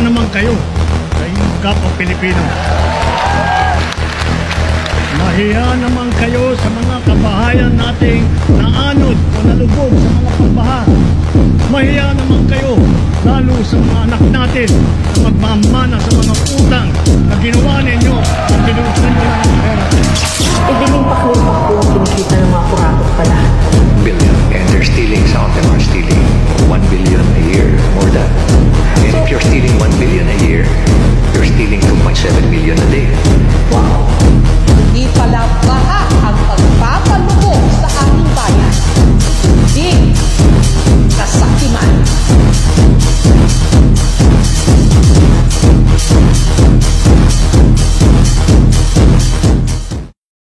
naman kayo sa inyong kapwa Pilipino. Mahiya naman kayo sa mga kabahayan nating naanod o nalubog sa mga pagbaha. Mahiya naman kayo lalo sa mga anak natin na magmamana sa mga utang na ginawa ninyo at binuhusan nyo lang ang pera. Ibiling paklipak po ang kinikita ng mga kurakot pala. Billion, and they're stealing, some of them are stealing 1 billion a year, more than. And if you're stealing 1 billion a year, you're stealing 2.7 billion a day. Wow.